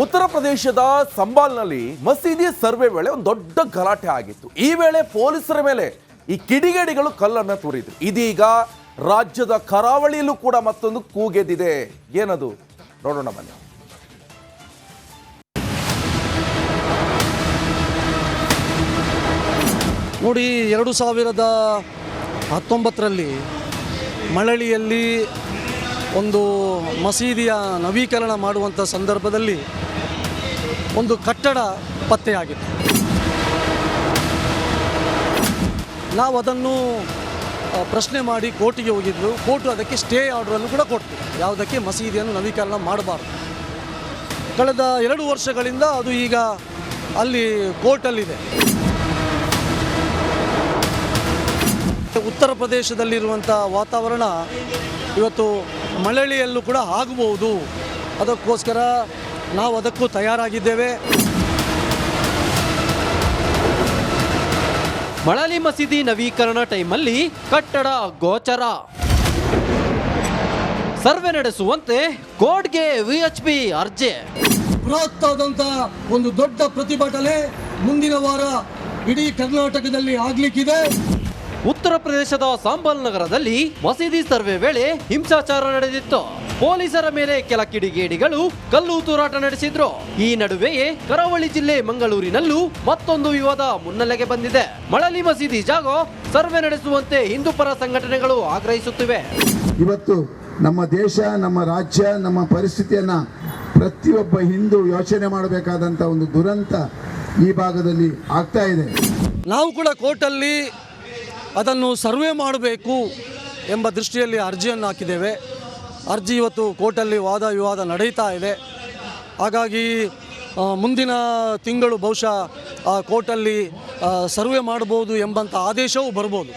ಉತ್ತರ ಪ್ರದೇಶದ ಸಂಬಾಲ್ನಲ್ಲಿ ಮಸೀದಿ ಸರ್ವೆ ವೇಳೆ ಒಂದು ದೊಡ್ಡ ಗಲಾಟೆ ಆಗಿತ್ತು. ಈ ವೇಳೆ ಪೊಲೀಸರ ಮೇಲೆ ಈ ಕಿಡಿಗೇಡಿಗಳು ಕಲ್ಲನ್ನು ತೂರಿದ್ರು. ಇದೀಗ ರಾಜ್ಯದ ಕರಾವಳಿಯಲ್ಲೂ ಕೂಡ ಮತ್ತೊಂದು ಕೂಗೆದ್ದಿದೆ. ಏನದು ನೋಡೋಣ ಬನ್ನಿ. ನೋಡಿ, 2019ರಲ್ಲಿ ಮಳಲಿಯಲ್ಲಿ ಒಂದು ಮಸೀದಿಯ ನವೀಕರಣ ಮಾಡುವಂಥ ಸಂದರ್ಭದಲ್ಲಿ ಒಂದು ಕಟ್ಟಡ ಪತ್ತೆಯಾಗಿತ್ತು. ನಾವು ಅದನ್ನು ಪ್ರಶ್ನೆ ಮಾಡಿ ಕೋರ್ಟಿಗೆ ಹೋಗಿದ್ದರು. ಕೋರ್ಟು ಅದಕ್ಕೆ ಸ್ಟೇ ಆರ್ಡ್ರನ್ನು ಕೂಡ ಕೊಡ್ತು, ಯಾವುದಕ್ಕೆ ಮಸೀದಿಯನ್ನು ನವೀಕರಣ ಮಾಡಬಾರ್ದು. ಕಳೆದ 2 ವರ್ಷಗಳಿಂದ ಅದು ಈಗ ಅಲ್ಲಿ ಕೋರ್ಟಲ್ಲಿದೆ. ಉತ್ತರ ಪ್ರದೇಶದಲ್ಲಿರುವಂಥ ವಾತಾವರಣ ಇವತ್ತು ಮಳಲಿಯಲ್ಲೂ ಕೂಡ ಆಗಬಹುದು. ಅದಕ್ಕೋಸ್ಕರ ನಾವು ಅದಕ್ಕೂ ತಯಾರಾಗಿದ್ದೇವೆ. ಮಳಲಿ ಮಸೀದಿ ನವೀಕರಣ ಟೈಮಲ್ಲಿ ಕಟ್ಟಡ ಗೋಚರ, ಸರ್ವೆ ನಡೆಸುವಂತೆ ಕೋರ್ಟ್ಗೆ ವಿಎಚ್ಪಿ ಅರ್ಜಿ. ಬೃಹತ್ತಾದಂಥ ಒಂದು ದೊಡ್ಡ ಪ್ರತಿಭಟನೆ ಮುಂದಿನ ವಾರ ಇಡೀ ಕರ್ನಾಟಕದಲ್ಲಿ ಆಗ್ಲಿಕ್ಕಿದೆ. ಉತ್ತರ ಪ್ರದೇಶದ ಸಾಂಬಲ್ ನಗರದಲ್ಲಿ ಮಸೀದಿ ಸರ್ವೆ ವೇಳೆ ಹಿಂಸಾಚಾರ ನಡೆದಿತ್ತು. ಪೊಲೀಸರ ಮೇಲೆ ಕೆಲ ಕಿಡಿಗೇಡಿಗಳು ಕಲ್ಲು ತೂರಾಟ ನಡೆಸಿದ್ರು. ಈ ನಡುವೆಯೇ ಕರಾವಳಿ ಜಿಲ್ಲೆ ಮಂಗಳೂರಿನಲ್ಲೂ ಮತ್ತೊಂದು ವಿವಾದ ಮುನ್ನೆಲೆಗೆ ಬಂದಿದೆ. ಮಳಲಿ ಮಸೀದಿ ಜಾಗ ಸರ್ವೆ ನಡೆಸುವಂತೆ ಹಿಂದೂ ಪರ ಸಂಘಟನೆಗಳು ಆಗ್ರಹಿಸುತ್ತಿವೆ. ಇವತ್ತು ನಮ್ಮ ದೇಶ, ನಮ್ಮ ರಾಜ್ಯ, ನಮ್ಮ ಪರಿಸ್ಥಿತಿಯನ್ನ ಪ್ರತಿಯೊಬ್ಬ ಹಿಂದೂ ಯೋಚನೆ ಮಾಡಬೇಕಾದಂತ ಒಂದು ದುರಂತ ಈ ಭಾಗದಲ್ಲಿ ಆಗ್ತಾ ಇದೆ. ನಾವು ಕೂಡ ಕೋರ್ಟಲ್ಲಿ ಅದನ್ನು ಸರ್ವೆ ಮಾಡಬೇಕು ಎಂಬ ದೃಷ್ಟಿಯಲ್ಲಿ ಅರ್ಜಿಯನ್ನು ಹಾಕಿದ್ದೇವೆ. ಅರ್ಜಿ ಇವತ್ತು ಕೋರ್ಟಲ್ಲಿ ವಾದ ವಿವಾದ ನಡೀತಾ ಇದೆ. ಹಾಗಾಗಿ ಮುಂದಿನ ತಿಂಗಳು ಬಹುಶಃ ಕೋರ್ಟಲ್ಲಿ ಸರ್ವೆ ಮಾಡಬಹುದು ಎಂಬಂಥ ಆದೇಶವೂ ಬರ್ಬೋದು.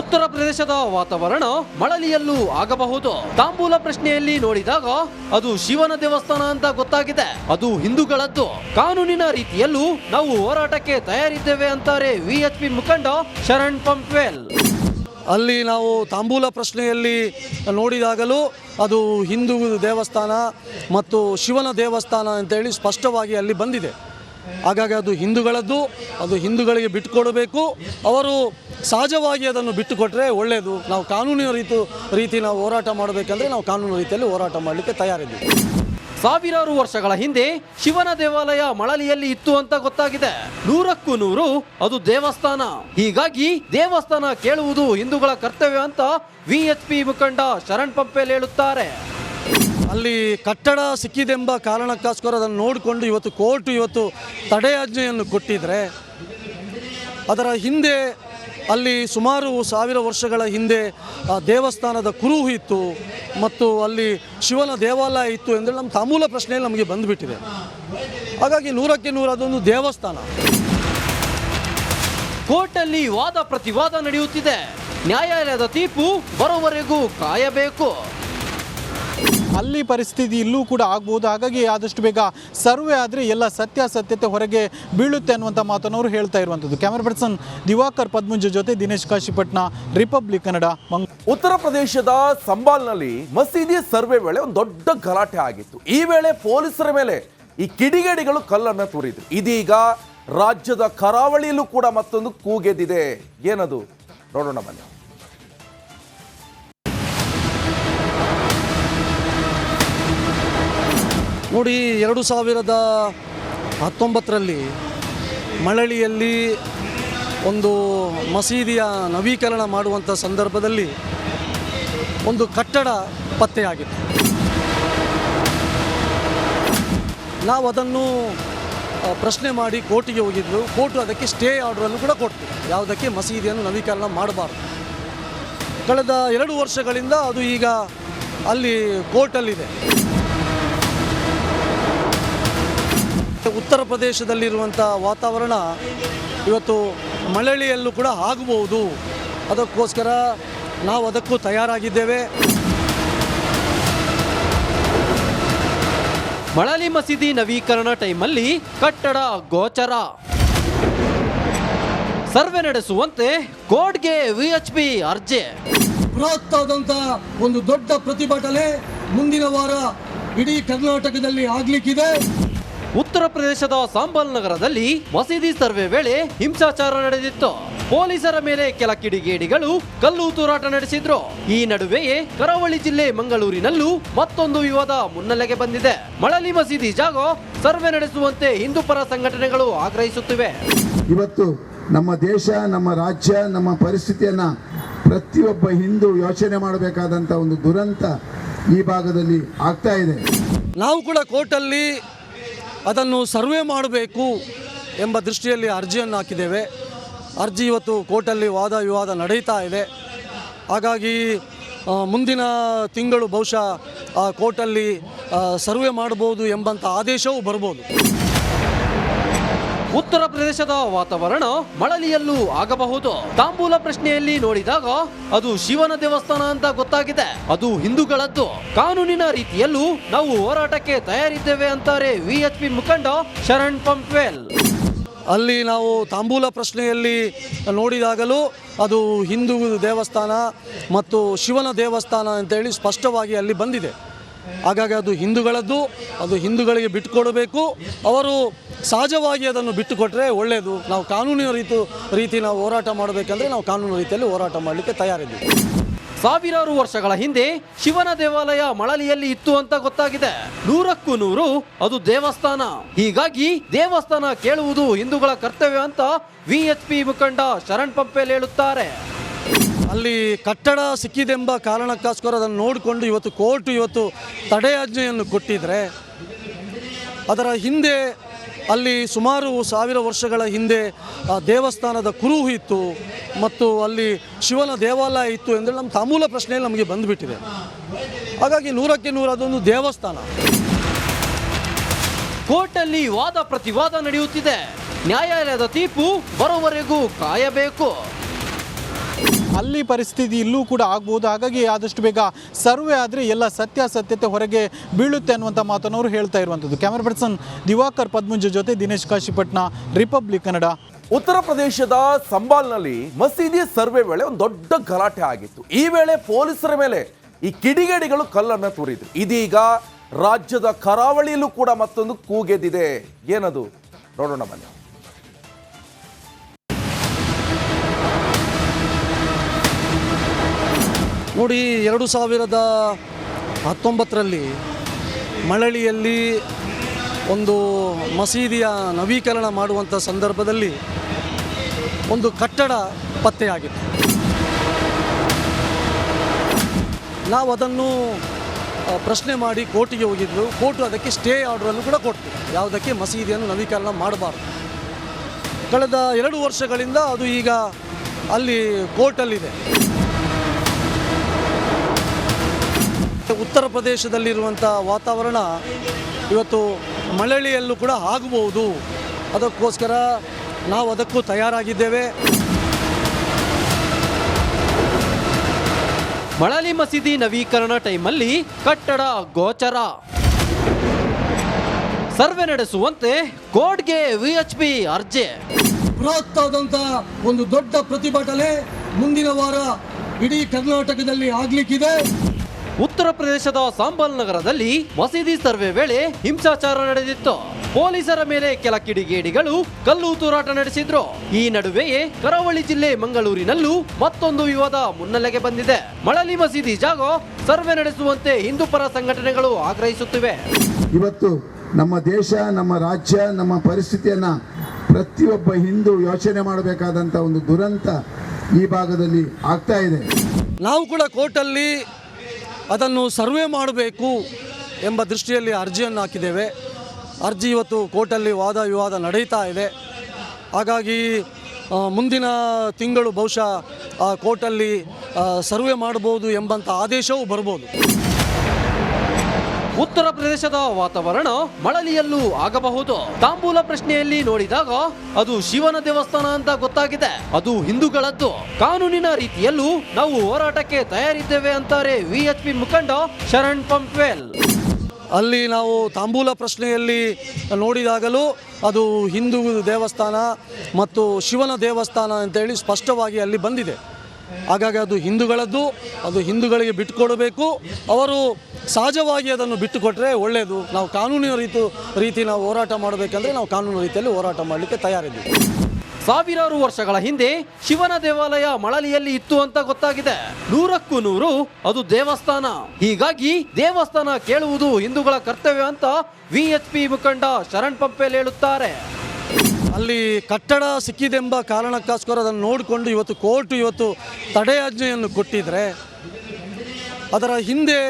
ಉತ್ತರ ಪ್ರದೇಶದ ವಾತಾವರಣ ಮಳಲಿಯಲ್ಲೂ ಆಗಬಹುದು. ತಾಂಬೂಲ ಪ್ರಶ್ನೆಯಲ್ಲಿ ನೋಡಿದಾಗ ಅದು ಶಿವನ ದೇವಸ್ಥಾನ ಅಂತ ಗೊತ್ತಾಗಿದೆ, ಅದು ಹಿಂದೂಗಳದ್ದು. ಕಾನೂನಿನ ರೀತಿಯಲ್ಲೂ ನಾವು ಹೋರಾಟಕ್ಕೆ ತಯಾರಿದ್ದೇವೆ ಅಂತಾರೆ ವಿಎಚ್ಪಿ ಮುಖಂಡ ಶರಣ್ ಪಂಪ್ವೆಲ್. ಅಲ್ಲಿ ನಾವು ತಾಂಬೂಲ ಪ್ರಶ್ನೆಯಲ್ಲಿ ನೋಡಿದಾಗಲೂ ಅದು ಹಿಂದೂ ದೇವಸ್ಥಾನ ಮತ್ತು ಶಿವನ ದೇವಸ್ಥಾನ ಅಂತೇಳಿ ಸ್ಪಷ್ಟವಾಗಿ ಅಲ್ಲಿ ಬಂದಿದೆ. ಹಾಗಾಗಿ ಅದು ಹಿಂದೂಗಳದ್ದು, ಅದು ಹಿಂದೂಗಳಿಗೆ ಬಿಟ್ಟುಕೊಡಬೇಕು. ಅವರು ಸಹಜವಾಗಿ ಅದನ್ನು ಬಿಟ್ಟುಕೊಟ್ರೆ ಒಳ್ಳೆಯದು. ನಾವು ಕಾನೂನಿನ ರೀತಿ ನಾವು ಹೋರಾಟ ಮಾಡಬೇಕಂದ್ರೆ ನಾವು ಕಾನೂನು ರೀತಿಯಲ್ಲಿ ಹೋರಾಟ ಮಾಡಲಿಕ್ಕೆ ತಯಾರಿದ್ದೀವಿ. ಸಾವಿರಾರು ವರ್ಷಗಳ ಹಿಂದೆ ಶಿವನ ದೇವಾಲಯ ಮಳಲಿಯಲ್ಲಿ ಇತ್ತು ಅಂತ ಗೊತ್ತಾಗಿದೆ. 100ಕ್ಕೂ 100 ಅದು ದೇವಸ್ಥಾನ. ಹೀಗಾಗಿ ದೇವಸ್ಥಾನ ಕೇಳುವುದು ಹಿಂದೂಗಳ ಕರ್ತವ್ಯ ಅಂತ ವಿಎಚ್ಪಿ ಮುಖಂಡ ಶರಣ್ ಪಂಪೇಲ್ ಹೇಳುತ್ತಾರೆ. ಅಲ್ಲಿ ಕಟ್ಟಡ ಸಿಕ್ಕಿದೆಂಬ ಕಾರಣಕ್ಕೋಸ್ಕರ ಅದನ್ನು ನೋಡಿಕೊಂಡು ಇವತ್ತು ಕೋರ್ಟು ಇವತ್ತು ತಡೆಯಾಜ್ಞೆಯನ್ನು ಕೊಟ್ಟಿದ್ರೆ, ಅದರ ಹಿಂದೆ ಅಲ್ಲಿ ಸುಮಾರು 1000 ವರ್ಷಗಳ ಹಿಂದೆ ದೇವಸ್ಥಾನದ ಕುರುಹು ಇತ್ತು ಮತ್ತು ಅಲ್ಲಿ ಶಿವನ ದೇವಾಲಯ ಇತ್ತು ಎಂದರೆ ನಮ್ಮ ತಾಂಬೂಲ ಪ್ರಶ್ನೆಯಲ್ಲಿ ನಮಗೆ ಬಂದುಬಿಟ್ಟಿದೆ. ಹಾಗಾಗಿ 100ಕ್ಕೆ 100 ಅದೊಂದು ದೇವಸ್ಥಾನ. ಕೋರ್ಟಲ್ಲಿ ವಾದ ಪ್ರತಿವಾದ ನಡೆಯುತ್ತಿದೆ. ನ್ಯಾಯಾಲಯದ ತೀರ್ಪು ಬರೋವರೆಗೂ ಕಾಯಬೇಕು. ಅಲ್ಲಿ ಪರಿಸ್ಥಿತಿ ಇಲ್ಲೂ ಕೂಡ ಆಗ್ಬೋದು. ಹಾಗಾಗಿ ಆದಷ್ಟು ಬೇಗ ಸರ್ವೆ ಆದರೆ ಎಲ್ಲ ಸತ್ಯಾಸತ್ಯತೆ ಹೊರಗೆ ಬೀಳುತ್ತೆ ಅನ್ನುವಂಥ ಮಾತನ್ನು ಅವರು ಹೇಳ್ತಾ ಇರುವಂಥದ್ದು. ಕ್ಯಾಮರಾ ಪರ್ಸನ್ ದಿವಾಕರ್ ಪದ್ಮುಂಜ ಜೊತೆ ದಿನೇಶ್ ಕಾಶಿಪಟ್ನ, ರಿಪಬ್ಲಿಕ್ ಕನ್ನಡ, ಉತ್ತರ ಪ್ರದೇಶದ ಸಂಬಾಲ್ನಲ್ಲಿ ಮಸೀದಿ ಸರ್ವೆ ವೇಳೆ ಒಂದು ದೊಡ್ಡ ಗಲಾಟೆ ಆಗಿತ್ತು. ಈ ವೇಳೆ ಪೊಲೀಸರ ಮೇಲೆ ಈ ಕಿಡಿಗೇಡಿಗಳು ಕಲ್ಲನ್ನು ತೂರಿದ್ರು. ಇದೀಗ ರಾಜ್ಯದ ಕರಾವಳಿಯಲ್ಲೂ ಕೂಡ ಮತ್ತೊಂದು ಕೂಗೆದ್ದಿದೆ. ಏನದು ನೋಡೋಣ ಬನ್ನಿ. ನೋಡಿ, 2019ರಲ್ಲಿ ಮಳಲಿಯಲ್ಲಿ ಒಂದು ಮಸೀದಿಯ ನವೀಕರಣ ಮಾಡುವಂಥ ಸಂದರ್ಭದಲ್ಲಿ ಒಂದು ಕಟ್ಟಡ ಪತ್ತೆಯಾಗಿತ್ತು. ನಾವು ಅದನ್ನು ಪ್ರಶ್ನೆ ಮಾಡಿ ಕೋರ್ಟಿಗೆ ಹೋಗಿದ್ದರು. ಕೋರ್ಟು ಅದಕ್ಕೆ ಸ್ಟೇ ಆರ್ಡ್ರನ್ನು ಕೂಡ ಕೊಡ್ತು, ಯಾವುದಕ್ಕೆ ಮಸೀದಿಯನ್ನು ನವೀಕರಣ ಮಾಡಬಾರ್ದು. ಕಳೆದ 2 ವರ್ಷಗಳಿಂದ ಅದು ಈಗ ಅಲ್ಲಿ ಕೋರ್ಟಲ್ಲಿದೆ. ಉತ್ತರ ಪ್ರದೇಶದಲ್ಲಿರುವಂಥ ವಾತಾವರಣ ಇವತ್ತು ಮಳಲಿಯಲ್ಲೂ ಕೂಡ ಆಗಬಹುದು. ಅದಕ್ಕೋಸ್ಕರ ನಾವು ಅದಕ್ಕೂ ತಯಾರಾಗಿದ್ದೇವೆ. ಮಳಲಿ ಮಸೀದಿ ನವೀಕರಣ ಟೈಮಲ್ಲಿ ಕಟ್ಟಡ ಗೋಚರ, ಸರ್ವೆ ನಡೆಸುವಂತೆ ಕೋರ್ಟ್ಗೆ ವಿಎಚ್ಪಿ ಅರ್ಜಿ. ಬೃಹತ್ತಾದಂಥ ಒಂದು ದೊಡ್ಡ ಪ್ರತಿಭಟನೆ ಮುಂದಿನ ವಾರ ಇಡೀ ಕರ್ನಾಟಕದಲ್ಲಿ ಆಗ್ಲಿಕ್ಕಿದೆ. ಉತ್ತರ ಪ್ರದೇಶದ ಸಾಂಬಲ್ ನಗರದಲ್ಲಿ ಮಸೀದಿ ಸರ್ವೆ ವೇಳೆ ಹಿಂಸಾಚಾರ ನಡೆದಿತ್ತು. ಪೊಲೀಸರ ಮೇಲೆ ಕೆಲ ಕಿಡಿಗೇಡಿಗಳು ಕಲ್ಲು ತೂರಾಟ ನಡೆಸಿದ್ರು. ಈ ನಡುವೆಯೇ ಕರಾವಳಿ ಜಿಲ್ಲೆ ಮಂಗಳೂರಿನಲ್ಲೂ ಮತ್ತೊಂದು ವಿವಾದ ಮುನ್ನೆಲೆಗೆ ಬಂದಿದೆ. ಮಳಲಿ ಮಸೀದಿ ಜಾಗ ಸರ್ವೆ ನಡೆಸುವಂತೆ ಹಿಂದೂ ಪರ ಸಂಘಟನೆಗಳು ಆಗ್ರಹಿಸುತ್ತಿವೆ. ಇವತ್ತು ನಮ್ಮ ದೇಶ, ನಮ್ಮ ರಾಜ್ಯ, ನಮ್ಮ ಪರಿಸ್ಥಿತಿಯನ್ನ ಪ್ರತಿಯೊಬ್ಬ ಹಿಂದೂ ಯೋಚನೆ ಮಾಡಬೇಕಾದಂತ ಒಂದು ದುರಂತ ಈ ಭಾಗದಲ್ಲಿ ಆಗ್ತಾ ಇದೆ. ನಾವು ಕೂಡ ಕೋರ್ಟಲ್ಲಿ ಅದನ್ನು ಸರ್ವೆ ಮಾಡಬೇಕು ಎಂಬ ದೃಷ್ಟಿಯಲ್ಲಿ ಅರ್ಜಿಯನ್ನು ಹಾಕಿದ್ದೇವೆ. ಅರ್ಜಿ ಇವತ್ತು ಕೋರ್ಟಲ್ಲಿ ವಾದ ವಿವಾದ ನಡೀತಾ ಇದೆ. ಹಾಗಾಗಿ ಮುಂದಿನ ತಿಂಗಳು ಬಹುಶಃ ಕೋರ್ಟಲ್ಲಿ ಸರ್ವೆ ಮಾಡ್ಬೋದು ಎಂಬಂಥ ಆದೇಶವೂ ಬರ್ಬೋದು. ಉತ್ತರ ಪ್ರದೇಶದ ವಾತಾವರಣ ಮಳಲಿಯಲ್ಲೂ ಆಗಬಹುದು. ತಾಂಬೂಲ ಪ್ರಶ್ನೆಯಲ್ಲಿ ನೋಡಿದಾಗ ಅದು ಶಿವನ ದೇವಸ್ಥಾನ ಅಂತ ಗೊತ್ತಾಗಿದೆ. ಅದು ಹಿಂದೂಗಳದ್ದು. ಕಾನೂನಿನ ರೀತಿಯಲ್ಲೂ ನಾವು ಹೋರಾಟಕ್ಕೆ ತಯಾರಿದ್ದೇವೆ ಅಂತಾರೆ ವಿಎಚ್ಪಿ ಮುಖಂಡ ಶರಣ್ ಪಂಪ್ವೆಲ್. ಅಲ್ಲಿ ನಾವು ತಾಂಬೂಲ ಪ್ರಶ್ನೆಯಲ್ಲಿ ನೋಡಿದಾಗಲೂ ಅದು ಹಿಂದೂ ದೇವಸ್ಥಾನ ಮತ್ತು ಶಿವನ ದೇವಸ್ಥಾನ ಅಂತೇಳಿ ಸ್ಪಷ್ಟವಾಗಿ ಅಲ್ಲಿ ಬಂದಿದೆ. ಹಾಗಾಗಿ ಅದು ಹಿಂದೂಗಳದ್ದು, ಅದು ಹಿಂದೂಗಳಿಗೆ ಬಿಟ್ಟುಕೊಡಬೇಕು. ಅವರು ಸಹಜವಾಗಿ ಅದನ್ನು ಬಿಟ್ಟುಕೊಟ್ರೆ ಒಳ್ಳೆಯದು. ನಾವು ಕಾನೂನಿನ ರೀತಿ ನಾವು ಹೋರಾಟ ಮಾಡಬೇಕಂದ್ರೆ ನಾವು ಕಾನೂನು ರೀತಿಯಲ್ಲಿ ಹೋರಾಟ ಮಾಡಲಿಕ್ಕೆ ತಯಾರಿದ್ದೀವಿ. ಸಾವಿರಾರು ವರ್ಷಗಳ ಹಿಂದೆ ಶಿವನ ದೇವಾಲಯ ಮಳಲಿಯಲ್ಲಿ ಇತ್ತು ಅಂತ ಗೊತ್ತಾಗಿದೆ. 100ಕ್ಕೂ 100 ಅದು ದೇವಸ್ಥಾನ. ಹೀಗಾಗಿ ದೇವಸ್ಥಾನ ಕೇಳುವುದು ಹಿಂದೂಗಳ ಕರ್ತವ್ಯ ಅಂತ ವಿಎಚ್ಪಿ ಮುಖಂಡ ಶರಣ್ ಪಂಪೇಲ್ ಹೇಳುತ್ತಾರೆ. ಅಲ್ಲಿ ಕಟ್ಟಡ ಸಿಕ್ಕಿದೆಂಬ ಕಾರಣಕ್ಕೋಸ್ಕರ ಅದನ್ನು ನೋಡಿಕೊಂಡು ಇವತ್ತು ಕೋರ್ಟ್ ತಡೆಯಾಜ್ಞೆಯನ್ನು ಕೊಟ್ಟಿದ್ರೆ, ಅದರ ಹಿಂದೆ ಅಲ್ಲಿ ಸುಮಾರು 1000 ವರ್ಷಗಳ ಹಿಂದೆ ದೇವಸ್ಥಾನದ ಕುರುಹು ಇತ್ತು ಮತ್ತು ಅಲ್ಲಿ ಶಿವನ ದೇವಾಲಯ ಇತ್ತು ಅಂದರೆ ನಮ್ಮ ತಾಂಬೂಲ ಪ್ರಶ್ನೆಯಲ್ಲಿ ನಮಗೆ ಬಂದುಬಿಟ್ಟಿದೆ. ಹಾಗಾಗಿ 100ಕ್ಕೆ 100 ಅದೊಂದು ದೇವಸ್ಥಾನ. ಕೋರ್ಟಲ್ಲಿ ವಾದ ಪ್ರತಿವಾದ ನಡೆಯುತ್ತಿದೆ. ನ್ಯಾಯಾಲಯದ ತೀರ್ಪು ಬರೋವರೆಗೂ ಕಾಯಬೇಕು. ಅಲ್ಲಿ ಪರಿಸ್ಥಿತಿ ಇಲ್ಲೂ ಕೂಡ ಆಗ್ಬೋದು. ಹಾಗಾಗಿ ಆದಷ್ಟು ಬೇಗ ಸರ್ವೆ ಆದರೆ ಎಲ್ಲ ಸತ್ಯಾಸತ್ಯತೆ ಹೊರಗೆ ಬೀಳುತ್ತೆ ಅನ್ನುವಂಥ ಮಾತನ್ನು ಅವರು ಹೇಳ್ತಾ ಇರುವಂಥದ್ದು. ಕ್ಯಾಮರಾ ಪರ್ಸನ್ ದಿವಾಕರ್ ಪದ್ಮುಂಜ ಜೊತೆ ದಿನೇಶ್ ಕಾಶಿಪಟ್ನ, ರಿಪಬ್ಲಿಕ್ ಕನ್ನಡ. ಉತ್ತರ ಪ್ರದೇಶದ ಸಂಬಾಲ್ನಲ್ಲಿ ಮಸೀದಿ ಸರ್ವೆ ವೇಳೆ ಒಂದು ದೊಡ್ಡ ಗಲಾಟೆ ಆಗಿತ್ತು. ಈ ವೇಳೆ ಪೊಲೀಸರ ಮೇಲೆ ಈ ಕಿಡಿಗೇಡಿಗಳು ಕಲ್ಲನ್ನು ತೂರಿದ್ರು. ಇದೀಗ ರಾಜ್ಯದ ಕರಾವಳಿಯಲ್ಲೂ ಕೂಡ ಮತ್ತೊಂದು ಕೂಗೆದ್ದಿದೆ. ಏನದು ನೋಡೋಣ ಬನ್ನಿ. ನೋಡಿ, 2019ರಲ್ಲಿ ಮಳಲಿಯಲ್ಲಿ ಒಂದು ಮಸೀದಿಯ ನವೀಕರಣ ಮಾಡುವಂಥ ಸಂದರ್ಭದಲ್ಲಿ ಒಂದು ಕಟ್ಟಡ ಪತ್ತೆಯಾಗಿತ್ತು. ನಾವು ಅದನ್ನು ಪ್ರಶ್ನೆ ಮಾಡಿ ಕೋರ್ಟಿಗೆ ಹೋಗಿದ್ದರು. ಕೋರ್ಟು ಅದಕ್ಕೆ ಸ್ಟೇ ಆರ್ಡರನ್ನು ಕೂಡ ಕೊಡ್ತು. ಯಾವುದಕ್ಕೆ? ಮಸೀದಿಯನ್ನು ನವೀಕರಣ ಮಾಡಬಾರ್ದು. ಕಳೆದ 2 ವರ್ಷಗಳಿಂದ ಅದು ಈಗ ಅಲ್ಲಿ ಕೋರ್ಟಲ್ಲಿದೆ. ಉತ್ತರ ಪ್ರದೇಶದಲ್ಲಿರುವಂಥ ವಾತಾವರಣ ಇವತ್ತು ಮಳಲಿಯಲ್ಲೂ ಕೂಡ ಆಗಬಹುದು. ಅದಕ್ಕೋಸ್ಕರ ನಾವು ಅದಕ್ಕೂ ತಯಾರಾಗಿದ್ದೇವೆ. ಮಳಲಿ ಮಸೀದಿ ನವೀಕರಣ ಟೈಮಲ್ಲಿ ಕಟ್ಟಡ ಗೋಚರ. ಸರ್ವೆ ನಡೆಸುವಂತೆ ಕೋರ್ಟ್ಗೆ ವಿಎಚ್ಪಿ ಅರ್ಜಿ. ಬೃಹತ್ತಾದಂಥ ಒಂದು ದೊಡ್ಡ ಪ್ರತಿಭಟನೆ ಮುಂದಿನ ವಾರ ಇಡೀ ಕರ್ನಾಟಕದಲ್ಲಿ ಆಗ್ಲಿಕ್ಕಿದೆ. ಉತ್ತರ ಪ್ರದೇಶದ ಸಾಂಬಲ್ ನಗರದಲ್ಲಿ ಮಸೀದಿ ಸರ್ವೆ ವೇಳೆ ಹಿಂಸಾಚಾರ ನಡೆದಿತ್ತು. ಪೊಲೀಸರ ಮೇಲೆ ಕೆಲ ಕಿಡಿಗೇಡಿಗಳು ಕಲ್ಲು ತೂರಾಟ ನಡೆಸಿದ್ರು. ಈ ನಡುವೆಯೇ ಕರಾವಳಿ ಜಿಲ್ಲೆ ಮಂಗಳೂರಿನಲ್ಲೂ ಮತ್ತೊಂದು ವಿವಾದ ಮುನ್ನೆಲೆಗೆ ಬಂದಿದೆ. ಮಳಲಿ ಮಸೀದಿ ಜಾಗ ಸರ್ವೆ ನಡೆಸುವಂತೆ ಹಿಂದೂ ಪರ ಸಂಘಟನೆಗಳು ಆಗ್ರಹಿಸುತ್ತಿವೆ. ಇವತ್ತು ನಮ್ಮ ದೇಶ, ನಮ್ಮ ರಾಜ್ಯ, ನಮ್ಮ ಪರಿಸ್ಥಿತಿಯನ್ನ ಪ್ರತಿಯೊಬ್ಬ ಹಿಂದೂ ಯೋಚನೆ ಮಾಡಬೇಕಾದಂತ ಒಂದು ದುರಂತ ಈ ಭಾಗದಲ್ಲಿ ಆಗ್ತಾ ಇದೆ. ನಾವು ಕೂಡ ಕೋರ್ಟಲ್ಲಿ ಅದನ್ನು ಸರ್ವೆ ಮಾಡಬೇಕು ಎಂಬ ದೃಷ್ಟಿಯಲ್ಲಿ ಅರ್ಜಿಯನ್ನು ಹಾಕಿದ್ದೇವೆ. ಅರ್ಜಿ ಇವತ್ತು ಕೋರ್ಟಲ್ಲಿ ವಾದ ವಿವಾದ ನಡೀತಾ ಇದೆ. ಹಾಗಾಗಿ ಮುಂದಿನ ತಿಂಗಳು ಬಹುಶಃ ಕೋರ್ಟಲ್ಲಿ ಸರ್ವೆ ಮಾಡ್ಬೋದು ಎಂಬಂಥ ಆದೇಶವೂ ಬರ್ಬೋದು. ಉತ್ತರ ಪ್ರದೇಶದ ವಾತಾವರಣ ಮಳಲಿಯಲ್ಲೂ ಆಗಬಹುದು. ತಾಂಬೂಲ ಪ್ರಶ್ನೆಯಲ್ಲಿ ನೋಡಿದಾಗ ಅದು ಶಿವನ ದೇವಸ್ಥಾನ ಅಂತ ಗೊತ್ತಾಗಿದೆ. ಅದು ಹಿಂದೂಗಳದ್ದು. ಕಾನೂನಿನ ರೀತಿಯಲ್ಲೂ ನಾವು ಹೋರಾಟಕ್ಕೆ ತಯಾರಿದ್ದೇವೆ ಅಂತಾರೆ ವಿಎಚ್ಪಿ ಮುಖಂಡ ಶರಣ್ ಪಂಪ್ವೆಲ್. ಅಲ್ಲಿ ನಾವು ತಾಂಬೂಲ ಪ್ರಶ್ನೆಯಲ್ಲಿ ನೋಡಿದಾಗಲೂ ಅದು ಹಿಂದೂ ದೇವಸ್ಥಾನ ಮತ್ತು ಶಿವನ ದೇವಸ್ಥಾನ ಅಂತೇಳಿ ಸ್ಪಷ್ಟವಾಗಿ ಅಲ್ಲಿ ಬಂದಿದೆ. ಹಾಗಾಗಿ ಅದು ಹಿಂದೂಗಳದ್ದು, ಅದು ಹಿಂದೂಗಳಿಗೆ ಬಿಟ್ಟುಕೊಡಬೇಕು. ಅವರು ಸಹಜವಾಗಿ ಅದನ್ನು ಬಿಟ್ಟುಕೊಟ್ರೆ ಒಳ್ಳೆಯದು. ನಾವು ಕಾನೂನಿನ ರೀತಿ ನಾವು ಹೋರಾಟ ಮಾಡಬೇಕಂದ್ರೆ ನಾವು ಕಾನೂನು ರೀತಿಯಲ್ಲಿ ಹೋರಾಟ ಮಾಡಲಿಕ್ಕೆ ತಯಾರಿದ್ದೀವಿ. ಸಾವಿರಾರು ವರ್ಷಗಳ ಹಿಂದೆ ಶಿವನ ದೇವಾಲಯ ಮಳಲಿಯಲ್ಲಿ ಇತ್ತು ಅಂತ ಗೊತ್ತಾಗಿದೆ. 100ಕ್ಕೂ 100 ಅದು ದೇವಸ್ಥಾನ. ಹೀಗಾಗಿ ದೇವಸ್ಥಾನ ಕೇಳುವುದು ಹಿಂದೂಗಳ ಕರ್ತವ್ಯ ಅಂತ VHP ಮುಖಂಡ ಶರಣ್ ಪಂಪೇಲ್ ಹೇಳುತ್ತಾರೆ. ಅಲ್ಲಿ ಕಟ್ಟಡ ಸಿಕ್ಕಿದೆಂಬ ಕಾರಣಕ್ಕೋಸ್ಕರ ಅದನ್ನು ನೋಡಿಕೊಂಡು ಇವತ್ತು ಕೋರ್ಟ್ ತಡೆಯಾಜ್ಞೆಯನ್ನು ಕೊಟ್ಟಿದ್ರೆ, ಅದರ ಹಿಂದೆ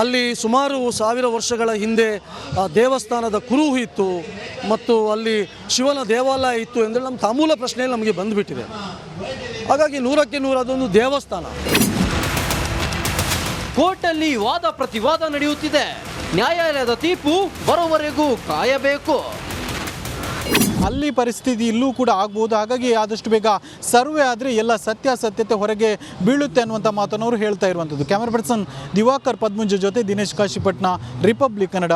ಅಲ್ಲಿ ಸುಮಾರು 1000 ವರ್ಷಗಳ ಹಿಂದೆ ಆ ದೇವಸ್ಥಾನದ ಕುರುಹು ಇತ್ತು ಮತ್ತು ಅಲ್ಲಿ ಶಿವನ ದೇವಾಲಯ ಇತ್ತು ಅಂದರೆ ನಮ್ಮ ತಾಮೂಲ ಪ್ರಶ್ನೆಯಲ್ಲಿ ನಮಗೆ ಬಂದುಬಿಟ್ಟಿದೆ. ಹಾಗಾಗಿ 100ಕ್ಕೆ 100 ಅದೊಂದು ದೇವಸ್ಥಾನ. ಕೋರ್ಟಲ್ಲಿ ವಾದ ಪ್ರತಿವಾದ ನಡೆಯುತ್ತಿದೆ. ನ್ಯಾಯಾಲಯದ ತೀರ್ಪು ಬರೋವರೆಗೂ ಕಾಯಬೇಕು. ಅಲ್ಲಿ ಪರಿಸ್ಥಿತಿ ಇಲ್ಲೂ ಕೂಡ ಆಗ್ಬೋದು. ಹಾಗಾಗಿ ಆದಷ್ಟು ಬೇಗ ಸರ್ವೆ ಆದರೆ ಎಲ್ಲ ಸತ್ಯಾಸತ್ಯತೆ ಹೊರಗೆ ಬೀಳುತ್ತೆ ಅನ್ನುವಂಥ ಮಾತನ್ನು ಅವರು ಹೇಳ್ತಾ ಇರುವಂಥದ್ದು. ಕ್ಯಾಮರಾ ಪರ್ಸನ್ ದಿವಾಕರ್ ಪದ್ಮುಂಜ ಜೊತೆ ದಿನೇಶ್ ಕಾಶಿಪಟ್ನ, ರಿಪಬ್ಲಿಕ್ ಕನ್ನಡ.